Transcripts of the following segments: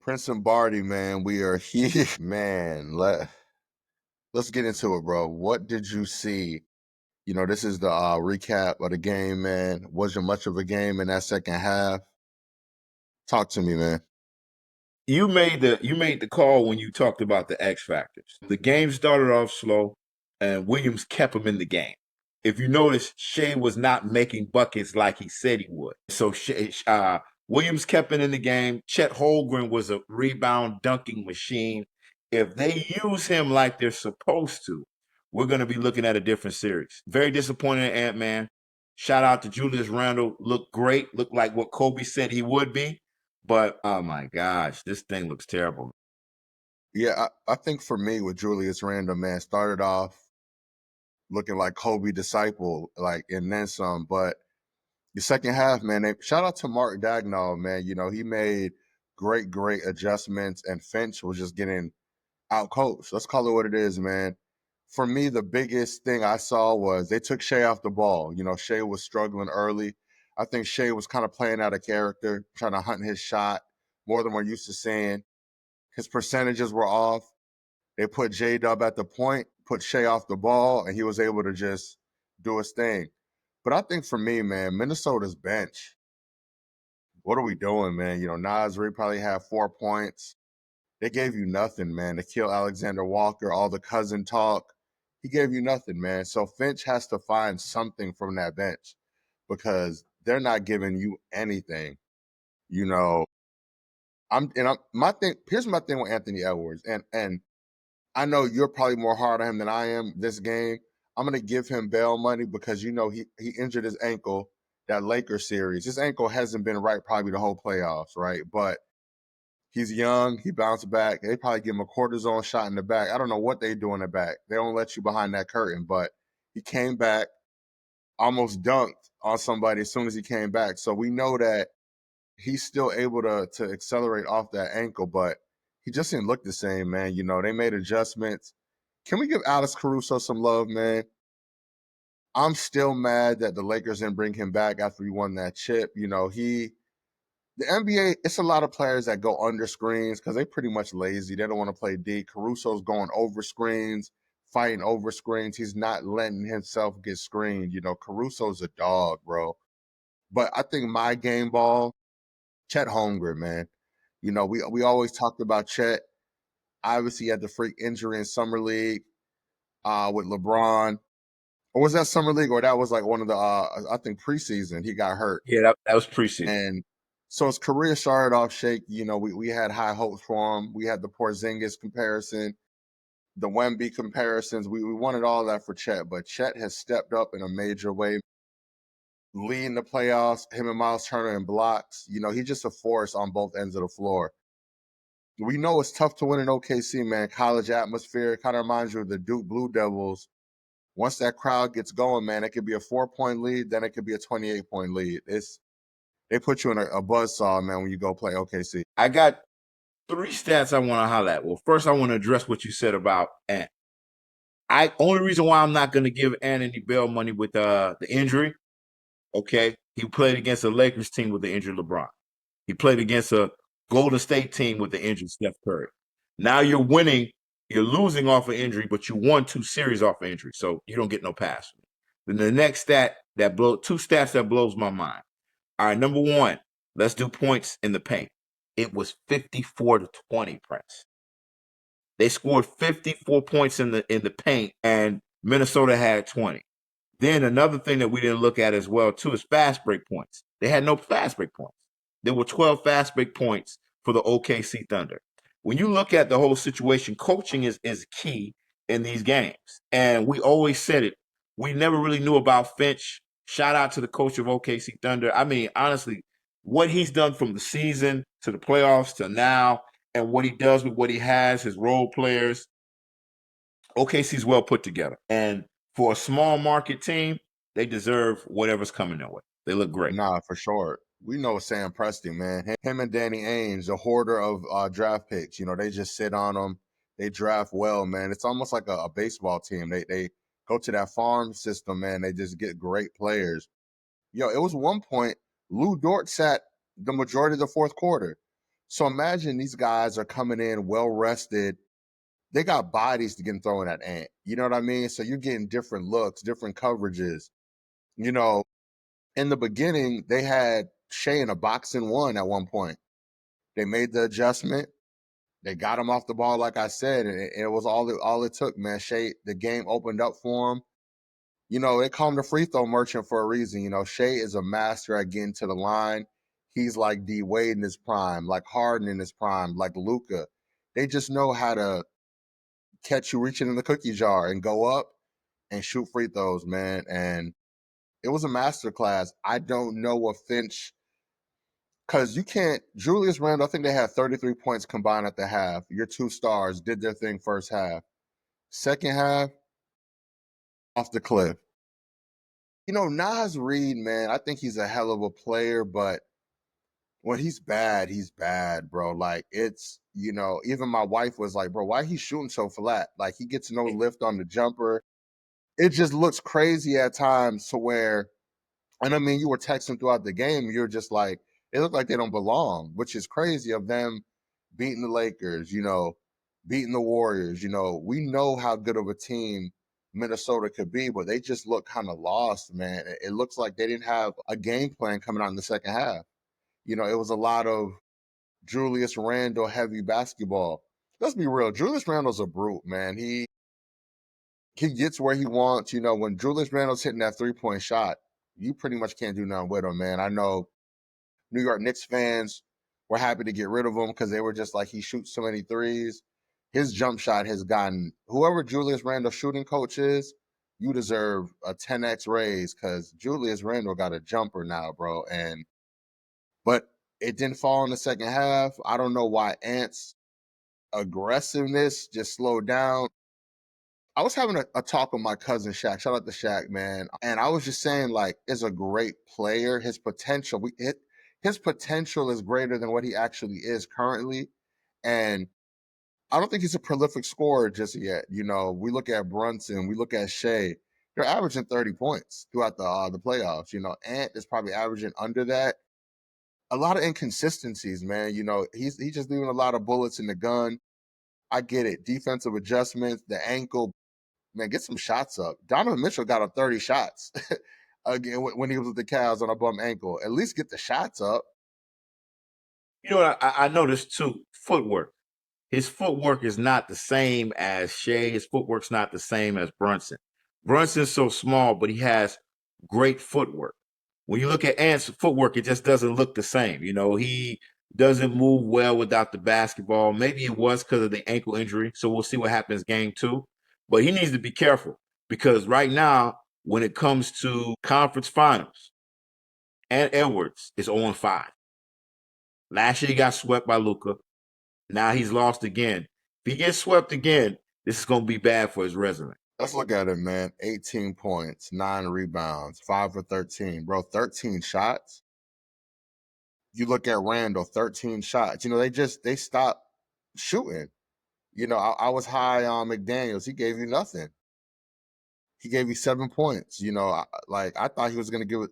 Prince and Bardi, man, we are here. Man, let's get into it, bro. What did you see? This is the recap of the game, man. Wasn't much of a game in that second half. Talk to me, man. You made the call when you talked about the X factors. The game started off slow, and Williams kept him in the game. If you notice, Shea was not making buckets like he said he would. So Williams kept him in the game. Chet Holmgren was a rebound dunking machine. If they use him like they're supposed to, we're going to be looking at a different series. Very disappointed in Ant-Man. Shout out to Julius Randall. Looked great. Looked like what Kobe said he would be. But oh my gosh, this thing looks terrible. Yeah, I think for me with Julius Randall, man, started off looking like Kobe disciple, like and then some. But the second half, man, shout out to Mark Dagnall, man. He made great adjustments, and Finch was just getting out coached. Let's call it what it is, man. For me, the biggest thing I saw was they took Shea off the ball. Shea was struggling early. I think Shea was kind of playing out of character, trying to hunt his shot more than we're used to seeing. His percentages were off. They put J Dub at the point, put Shea off the ball, and he was able to just do his thing. But I think for me, man, Minnesota's bench, what are we doing, man? Nasri probably had 4 points. They gave you nothing, man. To kill Alexander Walker, all the cousin talk, he gave you nothing, man. So Finch has to find something from that bench because they're not giving you anything. You know, I'm my thing. Here's my thing with Anthony Edwards, and I know you're probably more hard on him than I am this game. I'm gonna give him bail money because he injured his ankle that Lakers series. His ankle hasn't been right probably the whole playoffs, right? But he's young. He bounced back. They probably give him a cortisone shot in the back. I don't know what they do in the back. They don't let you behind that curtain, but he came back, almost dunked on somebody as soon as he came back. So we know that he's still able to accelerate off that ankle, but he just didn't look the same, man. They made adjustments. Can we give Alex Caruso some love, man? I'm still mad that the Lakers didn't bring him back after he won that chip. The NBA, it's a lot of players that go under screens because they're pretty much lazy. They don't want to play D. Caruso's going over screens, fighting over screens. He's not letting himself get screened. Caruso's a dog, bro. But I think my game ball, Chet Holmgren, man. We always talked about Chet. Obviously, he had the freak injury in summer league with LeBron. Or was that summer league, or that was like one of the I think preseason he got hurt. Yeah, that was preseason. And so his career started off shaky. We had high hopes for him. We had the Porzingis comparison, the Wemby comparisons. We wanted all that for Chet, but Chet has stepped up in a major way, leading the playoffs, him and Miles Turner in blocks. He's just a force on both ends of the floor. We know it's tough to win in OKC, man. College atmosphere kind of reminds you of the Duke Blue Devils. Once that crowd gets going, man, it could be a 4-point lead, then it could be a 28-point lead. They put you in a buzzsaw, man, when you go play OKC. I got three stats I want to highlight. Well, first I want to address what you said about Ant. Only reason why I'm not going to give Ant any bail money with the injury, okay? He played against a Lakers team with the injured LeBron. He played against a Golden State team with the injured Steph Curry. Now you're winning, you're losing off of injury, but you won 2 series off of injury, so you don't get no pass. Then the next stat two stats that blows my mind. All right, number one, let's do points in the paint. It was 54-20, Prince. They scored 54 points in the paint, and Minnesota had 20. Then another thing that we didn't look at as well, too, is fast break points. They had no fast break points. There were 12 fast break points for the OKC Thunder. When you look at the whole situation, coaching is key in these games. And we always said it. We never really knew about Finch. Shout out to the coach of OKC Thunder. I mean, honestly, what he's done from the season to the playoffs to now, and what he does with what he has, his role players, OKC's well put together. And for a small market team, they deserve whatever's coming their way. They look great. Nah, for sure. We know Sam Presti, man. Him and Danny Ainge, the hoarder of draft picks. They just sit on them. They draft well, man. It's almost like a baseball team. They go to that farm system, man. They just get great players. It was one point Lou Dort sat the majority of the fourth quarter. So imagine these guys are coming in well rested. They got bodies to get thrown at Ant. You know what I mean? So you're getting different looks, different coverages. You know, in the beginning, they had Shea in a box and one at one point. They made the adjustment. They got him off the ball, like I said, and it was all it took, man. Shea, the game opened up for him. You know, they call him the free throw merchant for a reason. You know, Shea is a master at getting to the line. He's like D Wade in his prime, like Harden in his prime, like Luca. They just know how to catch you reaching in the cookie jar and go up and shoot free throws, man. And it was a master class. I don't know what Finch, because you can't. Julius Randall, I think they had 33 points combined at the half. Your two stars did their thing first half. Second half, off the cliff. You know, Nas Reed, man, I think he's a hell of a player, but when he's bad, bro. Like it's, you know, even my wife was like, bro, why he shooting so flat? Like he gets no lift on the jumper. It just looks crazy at times to where, and I mean, you were texting throughout the game, you're just like, it looked like they don't belong, which is crazy of them beating the Lakers, you know, beating the Warriors. You know, we know how good of a team Minnesota could be, but they just look kind of lost, man. It looks like they didn't have a game plan coming out in the second half. You know, it was a lot of Julius Randle heavy basketball. Let's be real. Julius Randle's a brute, man. He gets where he wants. You know, when Julius Randle's hitting that 3-point shot, you pretty much can't do nothing with him, man. I know New York Knicks fans were happy to get rid of him because they were just like, he shoots so many threes. His jump shot has gotten, whoever Julius Randle shooting coach is, you deserve a 10x raise because Julius Randle got a jumper now, bro. But it didn't fall in the second half. I don't know why Ant's aggressiveness just slowed down. I was having a talk with my cousin Shaq. Shout out to Shaq, man. And I was just saying, like, is a great player. His potential, his potential is greater than what he actually is currently. And I don't think he's a prolific scorer just yet. You know, we look at Brunson, we look at Shea. They're averaging 30 points throughout the playoffs. You know, Ant is probably averaging under that. A lot of inconsistencies, man. You know, he's just leaving a lot of bullets in the gun. I get it. Defensive adjustments, the ankle, man, get some shots up. Donovan Mitchell got up 30 shots again when he was with the Cavs on a bum ankle. At least get the shots up. You know what I noticed too? Footwork. His footwork is not the same as Shea. His footwork's not the same as Brunson. Brunson's so small, but he has great footwork. When you look at Ant's footwork, it just doesn't look the same. You know, he doesn't move well without the basketball. Maybe it was because of the ankle injury. So we'll see what happens game two. But he needs to be careful because right now, when it comes to conference finals, Ant Edwards is 0-5. Last year he got swept by Luca. Now he's lost again. If he gets swept again, this is going to be bad for his resume. Let's look at it, man. 18 points, 9 rebounds, 5 for 13. Bro, 13 shots. You look at Randall, 13 shots. You know, they stopped shooting. You know, I was high on McDaniels. He gave you nothing. He gave you 7 points. You know, I thought he was going to give it.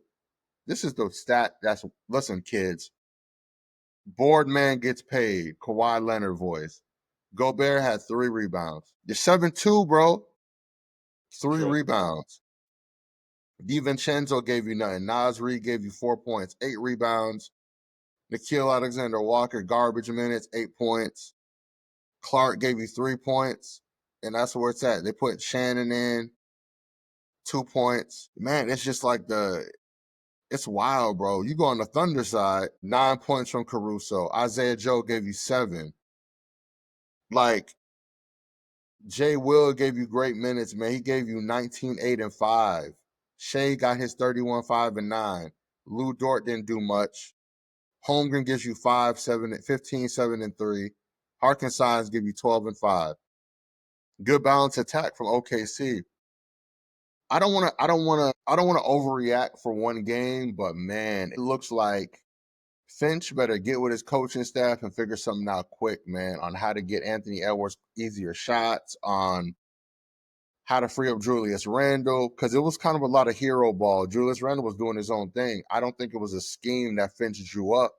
This is the stat that's, listen, kids. Board man gets paid. Kawhi Leonard voice. Gobert had 3 rebounds. You're 7-2, bro. 3 True. rebounds. DiVincenzo gave you nothing. Nas Reed gave you 4 points, 8 rebounds. Nikhil Alexander Walker, garbage minutes, 8 points. Clark gave you 3 points, and that's where it's at. They put Shannon in, 2 points. Man, it's just like it's wild, bro. You go on the Thunder side, 9 points from Caruso. Isaiah Joe gave you 7. Like, Jay Will gave you great minutes, man. He gave you 19, 8, and 5. Shea got his 31, 5, and 9. Lou Dort didn't do much. Holmgren gives you 5, 7, 15, 7, and 3. Harkins give you 12 and 5. Good balance attack from OKC. I don't wanna overreact for one game, but man, it looks like Finch better get with his coaching staff and figure something out quick, man, on how to get Anthony Edwards easier shots, on how to free up Julius Randle, because it was kind of a lot of hero ball. Julius Randle was doing his own thing. I don't think it was a scheme that Finch drew up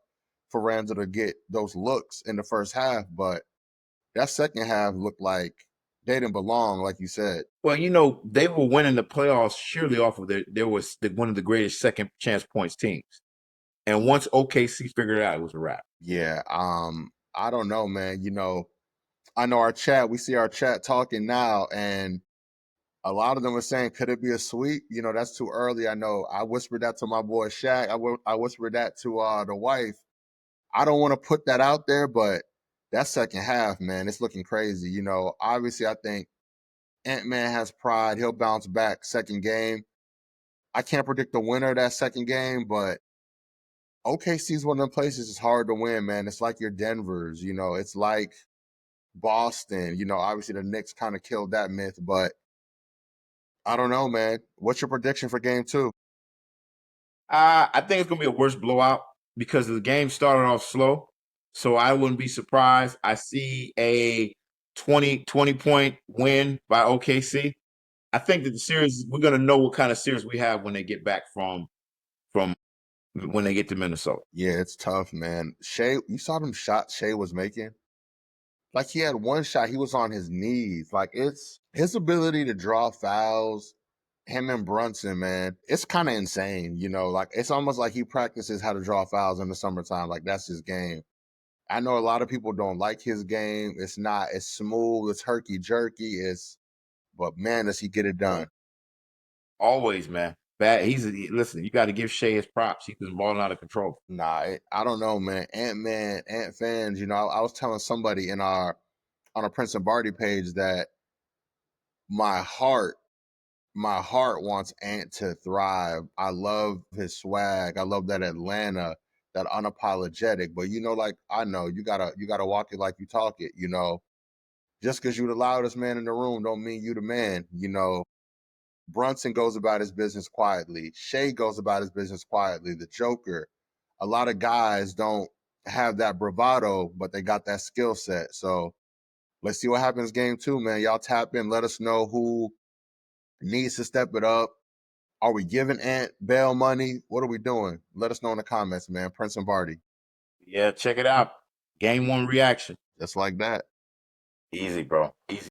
for Randall to get those looks in the first half, but that second half looked like they didn't belong, like you said. Well, they were winning the playoffs surely off of there was one of the greatest second chance points teams. And once OKC figured it out, it was a wrap. Yeah, I don't know, man. I know our chat, we see our chat talking now, and a lot of them are saying, could it be a sweep? That's too early. I know. I whispered that to my boy Shaq. I whispered that to the wife. I don't want to put that out there, but that second half, man, it's looking crazy. Obviously, I think Ant-Man has pride. He'll bounce back second game. I can't predict the winner of that second game, but OKC is one of the places it's hard to win, man. It's like your Denvers, it's like Boston. Obviously the Knicks kind of killed that myth, but I don't know, man. What's your prediction for game 2? I think it's gonna be a worse blowout because the game started off slow. So I wouldn't be surprised. I see a 20 point win by OKC. I think that the series we're gonna know what kind of series we have when they get back from when they get to Minnesota. Yeah, it's tough, man. Shea, you saw them shots Shea was making? Like he had one shot, he was on his knees. Like it's his ability to draw fouls, him and Brunson, man, it's kind of insane, like it's almost like he practices how to draw fouls in the summertime. Like that's his game. I know a lot of people don't like his game. It's not as smooth, it's herky jerky, but man, does he get it done. Always, man. Listen, you got to give Shea his props. He's been balling out of control. Nah, I don't know, man. Ant-Man, Ant fans, I was telling somebody on a Prince and Bardi page that my heart wants Ant to thrive. I love his swag. I love that Atlanta, that unapologetic. But like I know you gotta walk it like you talk it. Just because you're the loudest man in the room don't mean you the man. Brunson goes about his business quietly. Shea goes about his business quietly. The Joker. A lot of guys don't have that bravado, but they got that skill set. So let's see what happens game 2, man. Y'all tap in. Let us know who needs to step it up. Are we giving Ant bail money? What are we doing? Let us know in the comments, man. Prince and Bardi. Yeah, check it out. Game 1 reaction. Just like that. Easy, bro. Easy.